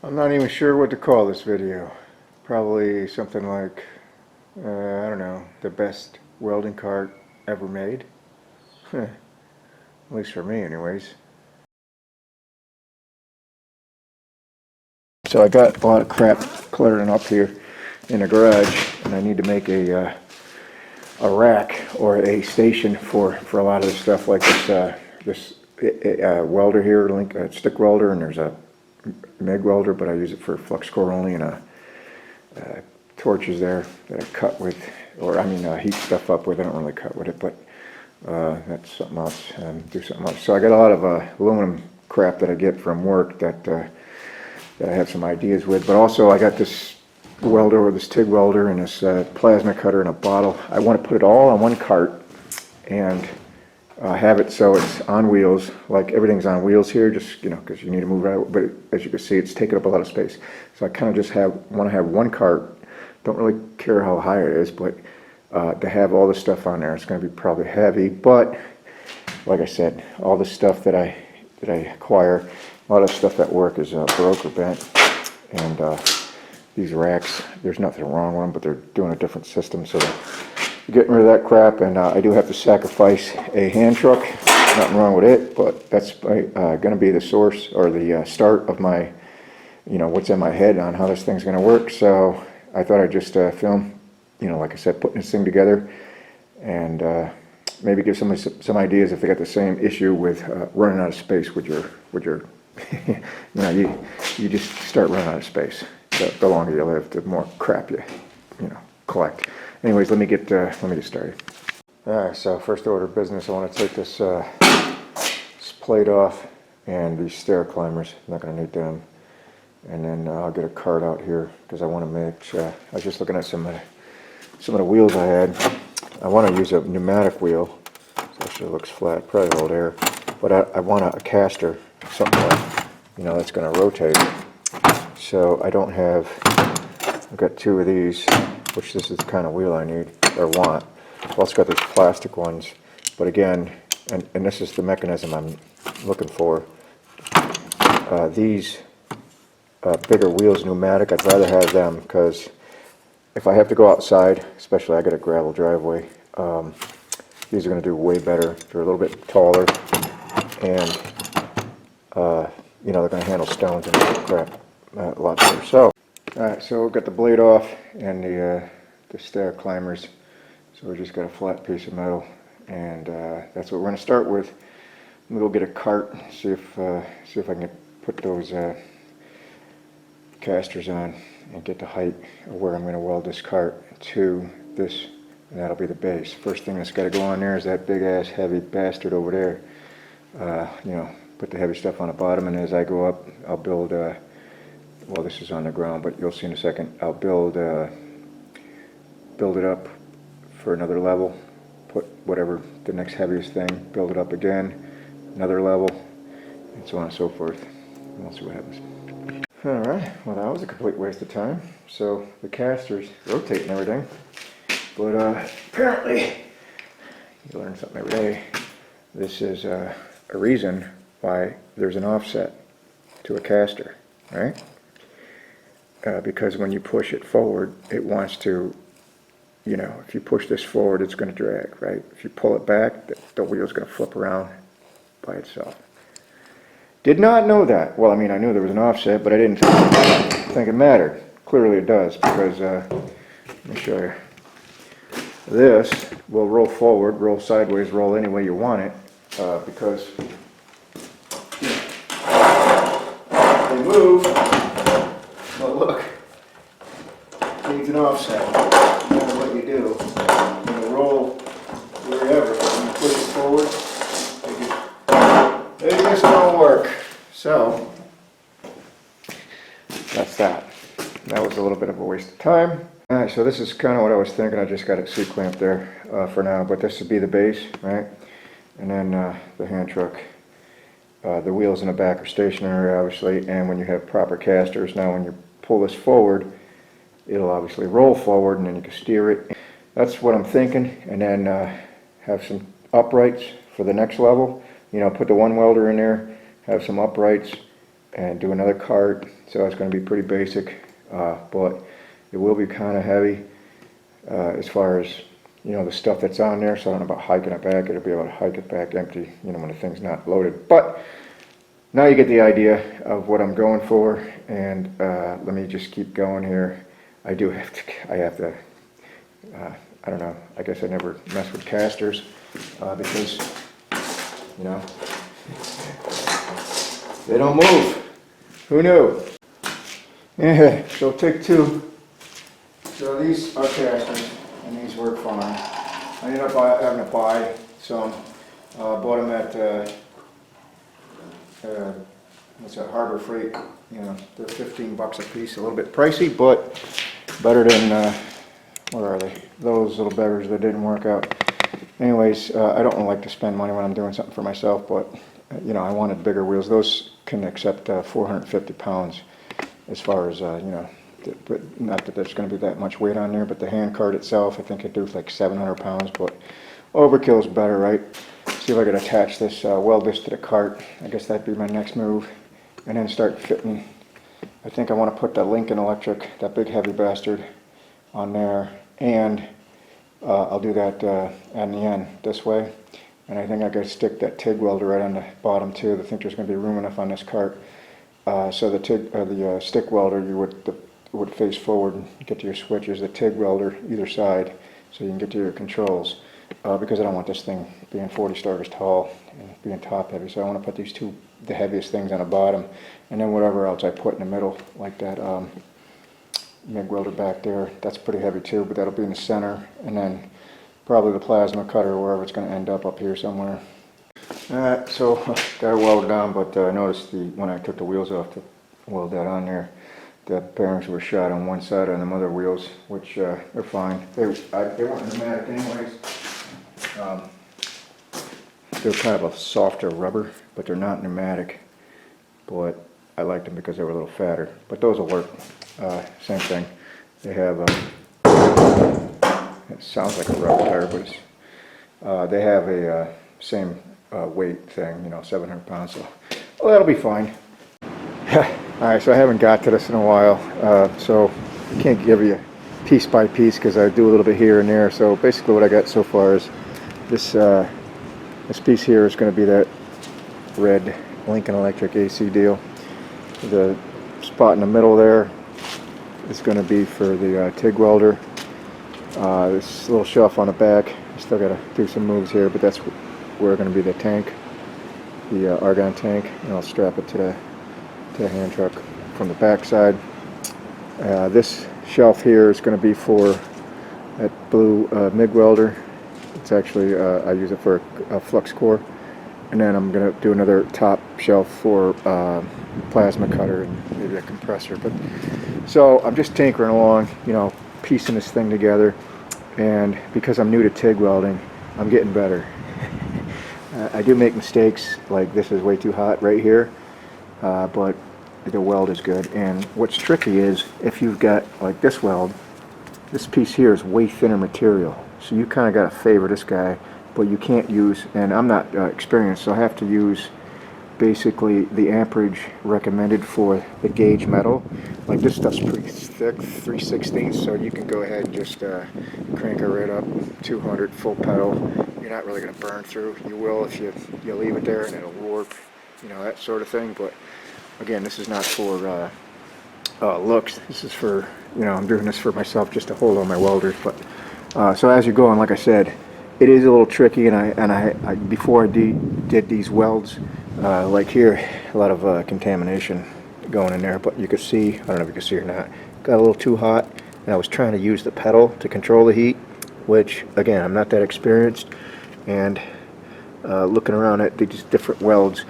I'm not even sure what to call this video. Probably something like, I don't know, the best welding cart ever made. At least for me anyways. So I got a lot of crap cluttering up here in the garage, and I need to make a rack or a station for a lot of the stuff, like this welder here, stick welder, and there's a MIG welder, but I use it for flux core only, and torches there that I cut with, or I mean heat stuff up with. I don't really cut with it, but that's something else, do something else. So I got a lot of aluminum crap that I get from work that I have some ideas with, but also I got this welder, or this TIG welder, and this plasma cutter in a bottle. I want to put it all on one cart and have it so it's on wheels, like everything's on wheels here, just, you know, because you need to move it out, but as you can see, it's taking up a lot of space. So I kind of just want to have one cart. Don't really care how high it is, but to have all this stuff on there, it's going to be probably heavy, but like I said, all the stuff that I acquire, a lot of stuff at work is broke or bent, and these racks, there's nothing wrong with them, but they're doing a different system, so they're getting rid of that crap. And I do have to sacrifice a hand truck. Nothing wrong with it, but that's going to be the source, or the start of my, you know, what's in my head on how this thing's going to work. So I thought I'd just film, you know, like I said, putting this thing together, and maybe give somebody some ideas if they got the same issue with running out of space with your you know, you just start running out of space. The longer you live, the more crap you collect. Anyways, let me get started. Alright, so first order of business, I want to take this plate off and these stair climbers. I'm not going to need them. And then I'll get a cart out here because I want to make sure. I was just looking at some of the wheels I had. I want to use a pneumatic wheel. It actually looks flat, probably hold air. But I want a caster, something like, you know, that's going to rotate. So I don't have, I've got two of these, which this is the kind of wheel I need, or want. I've also got these plastic ones, but again, and this is the mechanism I'm looking for. These bigger wheels, pneumatic, I'd rather have them, because if I have to go outside, especially I got a gravel driveway, these are going to do way better. They're a little bit taller, and you know, they're going to handle stones and crap a lot better. So, alright, so we've got the blade off and the stair climbers. So we just got a flat piece of metal, and that's what we're going to start with. I'm going to go get a cart, see if I can put those casters on and get the height of where I'm going to weld this cart to this, and that'll be the base. First thing that's got to go on there is that big ass heavy bastard over there. You know, put the heavy stuff on the bottom, and as I go up, I'll build well, this is on the ground, but you'll see in a second, I'll build it up for another level, put whatever the next heaviest thing, build it up again, another level, and so on and so forth, and we'll see what happens. Alright, well, that was a complete waste of time. So the casters rotate and everything, but apparently you learn something every day. This is a reason why there's an offset to a caster, right? Because when you push it forward, it wants to, you know, if you push this forward, it's going to drag, right? If you pull it back, the wheel's going to flip around by itself. Did not know that. Well, I mean, I knew there was an offset, but I didn't think it mattered. Clearly it does, because, let me show you. This will roll forward, roll sideways, roll any way you want it, because they move. But look, it needs an offset. No matter what you do, it'll roll wherever. When you push it forward, it just don't work. So that's that. That was a little bit of a waste of time. Alright, so this is kind of what I was thinking. I just got it C-clamped there for now, but this would be the base, right? And then the hand truck. The wheels in the back are stationary, obviously, and when you have proper casters, now when you pull this forward, it'll obviously roll forward, and then you can steer it. That's what I'm thinking. And then have some uprights for the next level. You know, put the one welder in there, have some uprights, and do another cart. So it's going to be pretty basic, but it will be kind of heavy as far as, you know, the stuff that's on there. So I don't know about hiking it back. It'll be able to hike it back empty, you know, when the thing's not loaded. But now you get the idea of what I'm going for, and let me just keep going here. I don't know, I guess I never mess with casters because, you know, they don't move. Who knew? Yeah, so take two. So these are casters, and these work fine. I ended up having to buy some. Bought them at what's that, Harbor Freight. You know, they're 15 bucks a piece, a little bit pricey, but better than what are they? Those little beggars that didn't work out. Anyways, I don't like to spend money when I'm doing something for myself, but you know, I wanted bigger wheels. Those can accept 450 pounds as far as, you know, but not that there's going to be that much weight on there, but the hand cart itself, I think it does like 700 pounds, but overkill's better, right? See if I could attach this, weld this to the cart. I guess that'd be my next move. And then start fitting. I think I want to put the Lincoln Electric, that big heavy bastard, on there, and I'll do that at the end this way. And I think I could stick that TIG welder right on the bottom too. I think there's going to be room enough on this cart. So the stick welder, you would face forward and get to your switches. The TIG welder either side, so you can get to your controls. Because I don't want this thing being 40 starters tall and being top heavy, so I want to put these two, the heaviest things on the bottom, and then whatever else I put in the middle, like that MIG welder back there. That's pretty heavy too, but that'll be in the center, and then probably the plasma cutter wherever it's going to end up here somewhere. So got it welded on, but I noticed when I took the wheels off to weld that on there, the bearings were shot on one side on the other wheels, which they're fine. They weren't pneumatic anyways. They're kind of a softer rubber, but they're not pneumatic. But I liked them because they were a little fatter. But those will work. Same thing. They have, it sounds like a rubber tire, but it's, they have a same weight thing, you know, 700 pounds. So well, that'll be fine. Alright, so I haven't got to this in a while. So I can't give you piece by piece because I do a little bit here and there. So basically what I got so far is this piece here is going to be that red Lincoln Electric AC deal. The spot in the middle there is going to be for the TIG welder. This little shelf on the back, I still got to do some moves here, but that's where going to be the tank, the argon tank, and I'll strap it to the hand truck from the back side. This shelf here is going to be for that blue MIG welder. It's actually, I use it for a flux core. And then I'm going to do another top shelf for plasma cutter and maybe a compressor. But so I'm just tinkering along, you know, piecing this thing together. And because I'm new to TIG welding, I'm getting better. I do make mistakes, like this is way too hot right here, but the weld is good. And what's tricky is if you've got like this weld, this piece here is way thinner material. So you kind of got to favor this guy, but you can't use, and I'm not experienced, so I have to use basically the amperage recommended for the gauge metal. Like this stuff's pretty thick, 3/16, so you can go ahead and just crank it right up, 200 full pedal. You're not really going to burn through. You will if you leave it there and it'll warp, you know, that sort of thing. But again, this is not for looks. This is for, you know, I'm doing this for myself just to hold on my welders. But so as you're going, like I said, it is a little tricky, and I before I did these welds, like here, a lot of contamination going in there, but you could see, I don't know if you can see or not, got a little too hot, and I was trying to use the pedal to control the heat, which again, I'm not that experienced, and looking around at these different welds.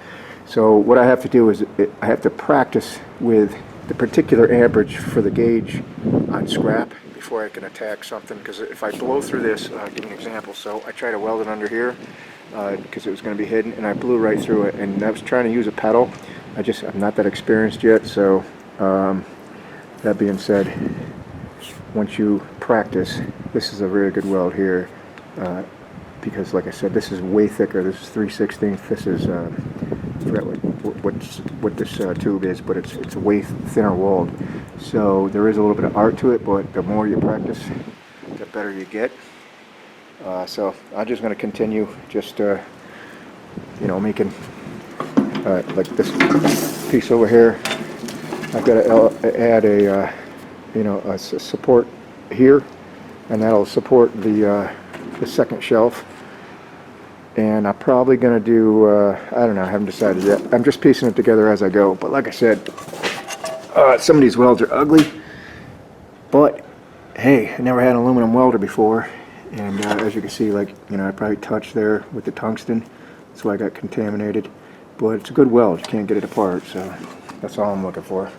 So what I have to do is I have to practice with the particular amperage for the gauge on scrap before I can attack something, because if I blow through this, I'll give you an example. So I tried to weld it under here because it was going to be hidden, and I blew right through it, and I was trying to use a pedal. I'm not that experienced yet. So that being said, once you practice, this is a very good weld here, because like I said, this is way thicker. This is 3/16. This is I forgot what what this tube is, but it's way thinner walled. So there is a little bit of art to it, but the more you practice, the better you get. So I'm just going to continue just making like this piece over here. I've got to add a support here, and that'll support the second shelf. And I'm probably going to do, I don't know, I haven't decided yet. I'm just piecing it together as I go. But like I said, some of these welds are ugly. But, hey, I never had an aluminum welder before. And as you can see, like, I probably touched there with the tungsten. That's why I got contaminated. But it's a good weld. You can't get it apart. So that's all I'm looking for.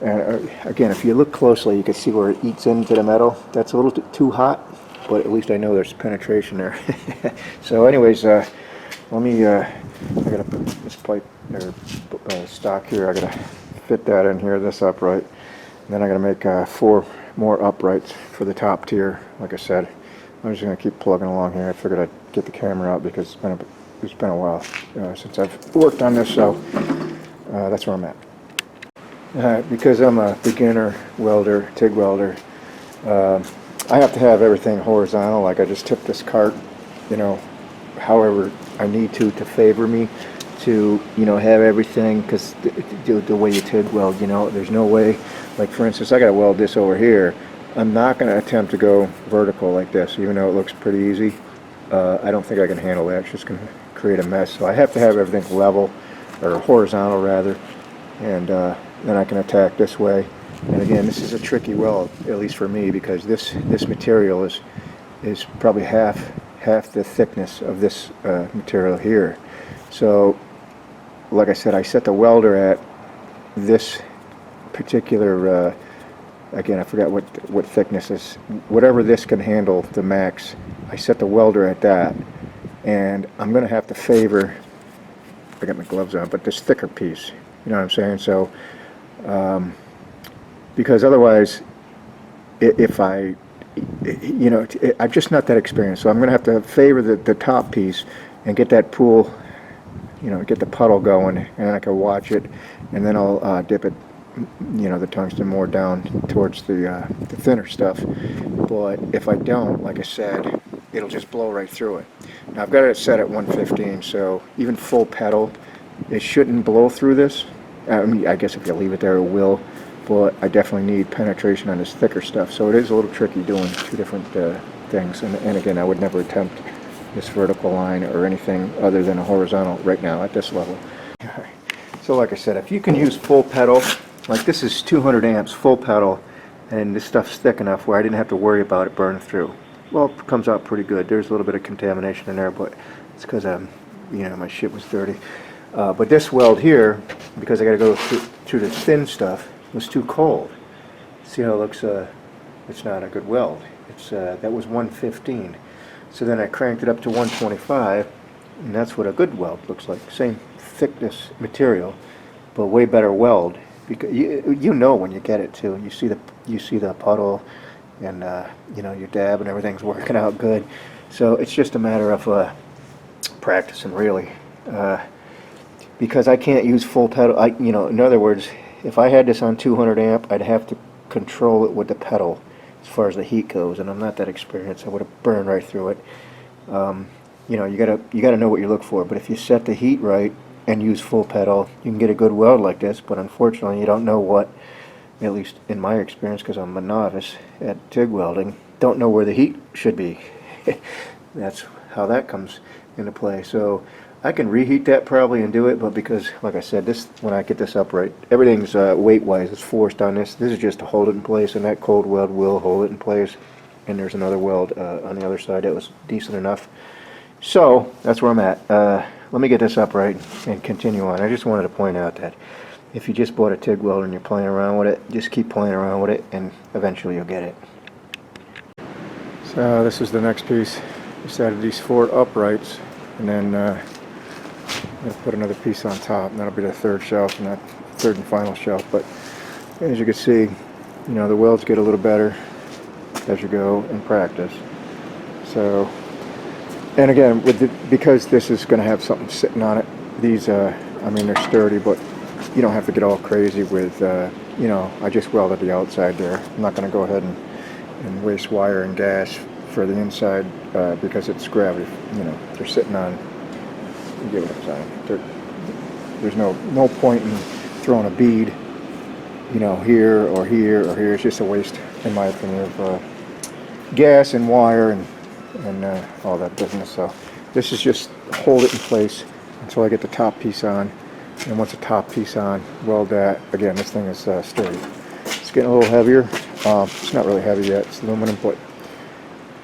And again, if you look closely, you can see where it eats into the metal. That's a little too hot. But at least I know there's penetration there. So anyways, let me, I gotta put this pipe, or stock here, I gotta fit that in here, this upright. And then I gotta make 4 more uprights for the top tier, like I said. I'm just gonna keep plugging along here. I figured I'd get the camera out because it's been a while since I've worked on this, so that's where I'm at. Because I'm a beginner welder, TIG welder, I have to have everything horizontal. Like I just tip this cart, however I need to favor me to, have everything, because the way you TIG weld, there's no way. Like for instance, I got to weld this over here. I'm not going to attempt to go vertical like this, even though it looks pretty easy. I don't think I can handle that. It's just going to create a mess. So I have to have everything level, or horizontal rather, and then I can attack this way. And again, this is a tricky weld, at least for me, because this material is probably half the thickness of this material here. So, like I said, I set the welder at this particular. Again, I forgot what thickness is. Whatever this can handle, the max. I set the welder at that, and I'm going to have to favor. I got my gloves on, but this thicker piece. You know what I'm saying? So. Because otherwise, if I'm just not that experienced, so I'm going to have to favor the top piece and get that pool, get the puddle going, and I can watch it, and then I'll dip it, the tungsten more down towards the thinner stuff. But if I don't, like I said, it'll just blow right through it. Now I've got it set at 115, so even full pedal, it shouldn't blow through this. I mean, I guess if you leave it there, it will. But I definitely need penetration on this thicker stuff, so it is a little tricky doing 2 different things. And again, I would never attempt this vertical line or anything other than a horizontal right now at this level. So like I said, if you can use full pedal, like this is 200 amps full pedal, and this stuff's thick enough where I didn't have to worry about it burning through. Well, it comes out pretty good. There's a little bit of contamination in there, but it's because my shit was dirty. But this weld here, because I got to go through the thin stuff, was too cold. See how it looks? It's not a good weld. That was 115. So then I cranked it up to 125, and that's what a good weld looks like. Same thickness material, but way better weld. Because you know when you get it too. You see the puddle, and your dab and everything's working out good. So it's just a matter of practicing, really. Because I can't use full pedal. In other words, if I had this on 200 amp, I'd have to control it with the pedal as far as the heat goes, and I'm not that experienced. I would have burned right through it. You gotta know what you look for. But if you set the heat right and use full pedal, you can get a good weld like this. But unfortunately, you don't know what, at least in my experience, because I'm a novice at TIG welding, don't know where the heat should be. That's how that comes into play. So I can reheat that probably and do it, but because, like I said, when I get this upright, everything's weight-wise is forced on this. This is just to hold it in place, and that cold weld will hold it in place. And there's another weld on the other side that was decent enough. So that's where I'm at. Let me get this upright and continue on. I just wanted to point out that if you just bought a TIG welder and you're playing around with it, just keep playing around with it, and eventually you'll get it. So this is the next piece. Just added these 4 uprights, and then I'm going to put another piece on top, and that'll be the third shelf, and that third and final shelf. But as you can see, the welds get a little better as you go in practice. So, and again, because this is going to have something sitting on it, these I mean, they're sturdy, but you don't have to get all crazy with, you know, I just welded the outside there. I'm not going to go ahead and waste wire and gas for the inside because it's gravity, you know, they're sitting on, you get what I'm saying. There's no point in throwing a bead, you know, here or here or here. It's just a waste, in my opinion, of gas and wire and all that business. So this is just hold it in place until I get the top piece on, and once the top piece on, weld that. Again, this thing is sturdy. It's getting a little heavier. It's not really heavy yet. It's aluminum, but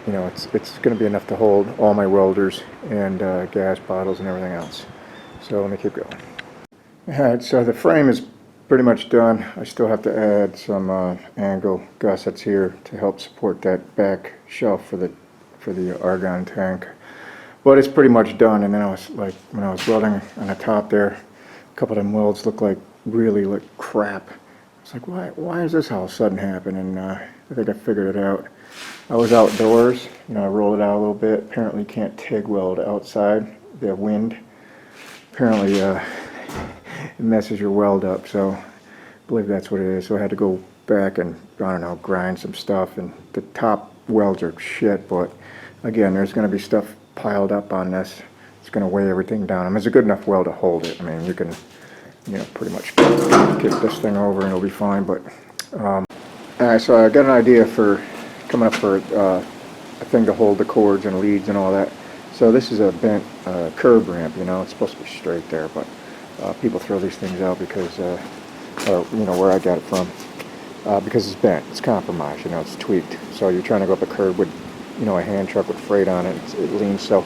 you know, it's going to be enough to hold all my welders and gas bottles and everything else. So let me keep going. Alright, so the frame is pretty much done. I still have to add some angle gussets here to help support that back shelf for the argon tank. But it's pretty much done. And then I was like, when I was welding on the top there, a couple of them welds looked like really crap. It's like, why is this all of a sudden happen? And I think I figured it out. I was outdoors, you know, I rolled it out a little bit. Apparently you can't TIG weld outside. The wind apparently it messes your weld up, so I believe that's what it is. So I had to go back and, I don't know, grind some stuff, and the top welds are shit, but again, there's going to be stuff piled up on this. It's going to weigh everything down. I mean, it's a good enough weld to hold it. I mean, you can, you know, pretty much kick this thing over and it'll be fine, but alright, so I got an idea for coming up for a thing to hold the cords and leads and all that. So this is a bent curb ramp, you know, it's supposed to be straight there, but people throw these things out because, or, you know, where I got it from, because it's bent, it's compromised, you know, it's tweaked. So you're trying to go up a curb with, you know, a hand truck with freight on it, it leans. So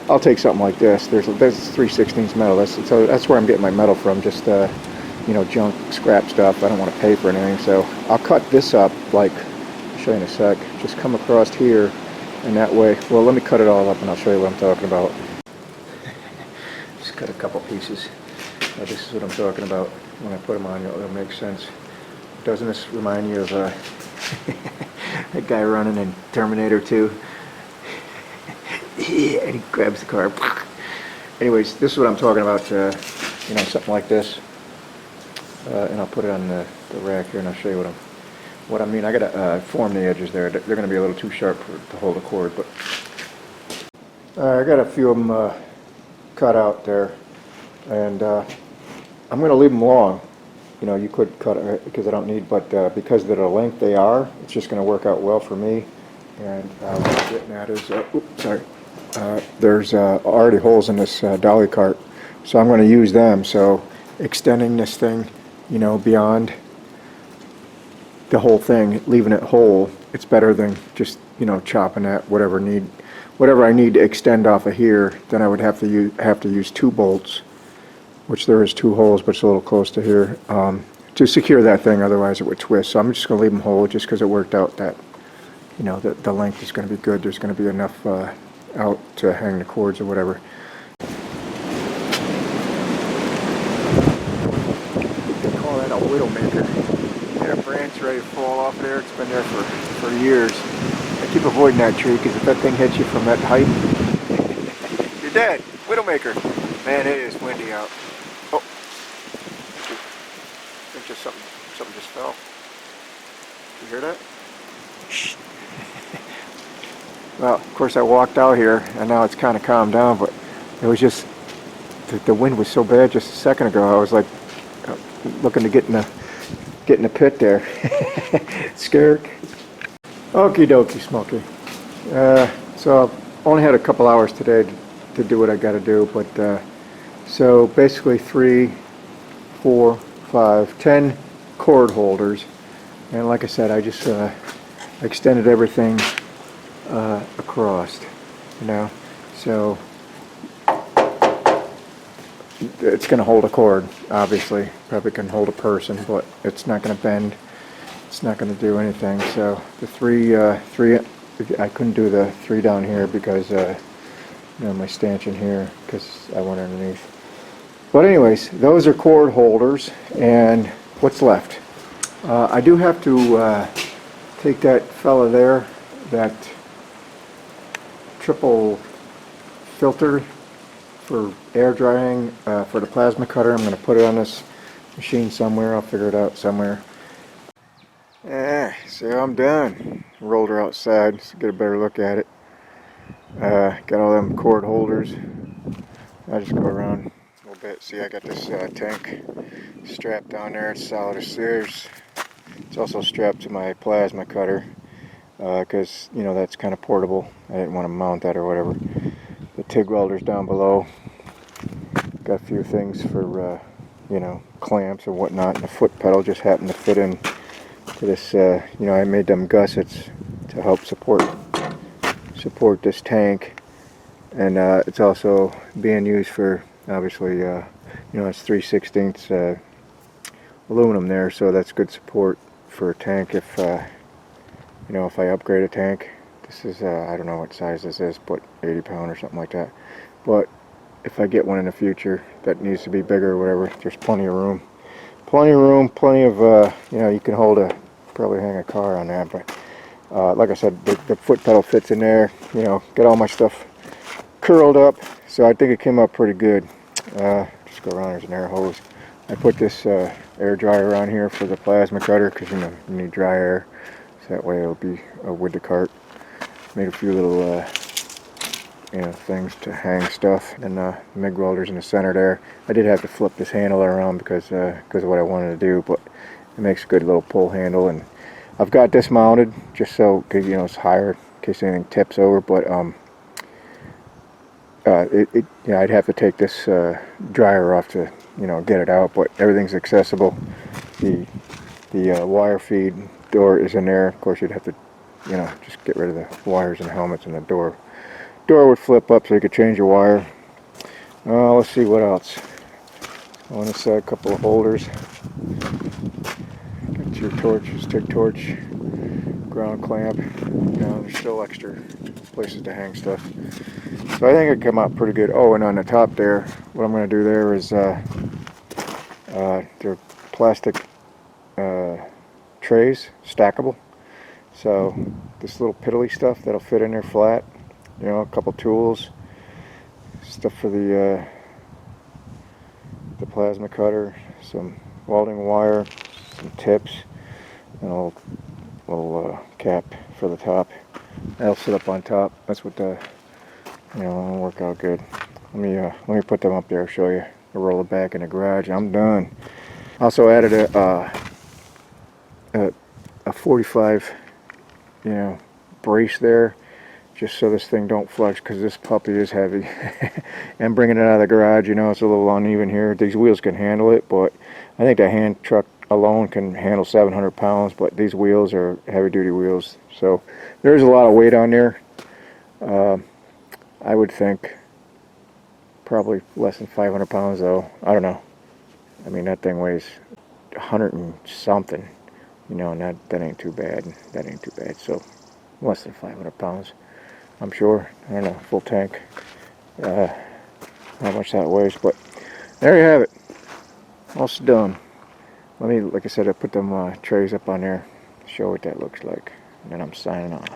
I'll take something like this. There's 3/16 metal. So that's where I'm getting my metal from, just, you know, junk, scrap stuff. I don't want to pay for anything. So I'll cut this up, like, I'll show you in a sec, just come across here, and that way, well, let me cut it all up and I'll show you what I'm talking about. Just cut a couple pieces. This is what I'm talking about. When I put them on, it'll make sense. Doesn't this remind you of that guy running in Terminator 2? Yeah, and he grabs the car. Anyways, this is what I'm talking about, you know, something like this. And I'll put it on the rack here and I'll show you what I mean. I gotta form the edges there. They're gonna be a little too sharp to hold the cord, but I got a few of them cut out there, and I'm gonna leave them long. You know, you could cut it because I don't need, but because of the length they are, it's just gonna work out well for me. And what I'm getting at is, oops, sorry, there's already holes in this dolly cart, so I'm gonna use them. So extending this thing, you know, beyond the whole thing, leaving it whole, it's better than just, you know, chopping at whatever I need to extend off of here. Then I would have to use 2 bolts, which there is 2 holes, but it's a little close to here, to secure that thing. Otherwise it would twist. So I'm just going to leave them whole, just because it worked out that, you know, the length is going to be good. There's going to be enough out to hang the cords or whatever. They call that a widowmaker. A branch ready to fall off there. It's been there for years. I keep avoiding that tree because if that thing hits you from that height, you're dead. Widowmaker. Man, it is windy out. Oh, I think just something just fell. You hear that? Shh. Well, of course I walked out here and now it's kind of calmed down, but it was just the wind was so bad just a second ago. I was like looking to get in the pit there. Scared. Okie dokie, Smokey. So I've only had a couple hours today to do what I got to do, but so basically 3, 4, 5, 10 cord holders, and like I said, I just extended everything across, you know, so it's going to hold a cord, obviously. Probably can hold a person, but it's not going to bend. It's not going to do anything. So the three, I couldn't do the 3 down here because, you know, my stanchion here, because I went underneath. But anyways, those are cord holders, and what's left? I do have to take that fella there, that triple filter for air drying for the plasma cutter. I'm going to put it on this machine somewhere. I'll figure it out somewhere. So I'm done. Rolled her outside to get a better look at it. Got all them cord holders. I just go around a little bit. See, I got this tank strapped down there. It's solid as stairs. It's also strapped to my plasma cutter because you know that's kind of portable. I didn't want to mount that or whatever. The TIG welder's down below. Got a few things for you know, clamps and whatnot. And the foot pedal just happened to fit in to this. You know, I made them gussets to help support this tank, and it's also being used for obviously you know, it's 3/16 aluminum there, so that's good support for a tank if you know, if I upgrade a tank. This is I don't know what size this is, but 80 pound or something like that. But if I get one in the future that needs to be bigger or whatever, there's plenty of room, plenty of you know, you can probably hang a car on that. But like I said, the foot pedal fits in there. You know, got all my stuff curled up, so I think it came out pretty good. Just go around. There's an air hose. I put this air dryer on here for the plasma cutter because you know, you need dry air, so that way it'll be with the cart. Made a few little you know, things to hang stuff, and MIG welders in the center there. I did have to flip this handle around because of what I wanted to do, but it makes a good little pull handle. And I've got this mounted just so, cause, you know, it's higher in case anything tips over. But you know, I'd have to take this dryer off to, you know, get it out. But everything's accessible. The wire feed door is in there. Of course, you'd have to, you know, just get rid of the wires and helmets, and the door would flip up so you could change your wire. Let's see what else. On this side, a couple of holders. Got your torches, TIG torch, ground clamp. Now there's still extra places to hang stuff. So I think it came out pretty good. Oh, and on the top there, what I'm going to do there is they're plastic trays, stackable. So this little piddly stuff that'll fit in there flat. You know, a couple tools, stuff for the plasma cutter, some welding wire, some tips, and a little cap for the top. That'll sit up on top. That's what the, you know, it'll work out good. Let me put them up there. Show you. I'll roll it back in the garage. I'm done. Also added a 45, you know, brace there, just so this thing don't flex, because this puppy is heavy. And bringing it out of the garage, you know, it's a little uneven here. These wheels can handle it, but I think the hand truck alone can handle 700 pounds, but these wheels are heavy duty wheels, so there's a lot of weight on there. I would think probably less than 500 pounds though. I don't know. I mean, that thing weighs 100 and something, you know, and that ain't too bad. That ain't too bad. So less than 500 pounds, I'm sure. I don't know, full tank, how much that weighs, but there you have it. Almost done. Let me, like I said, I put them trays up on there to show what that looks like, and then I'm signing off.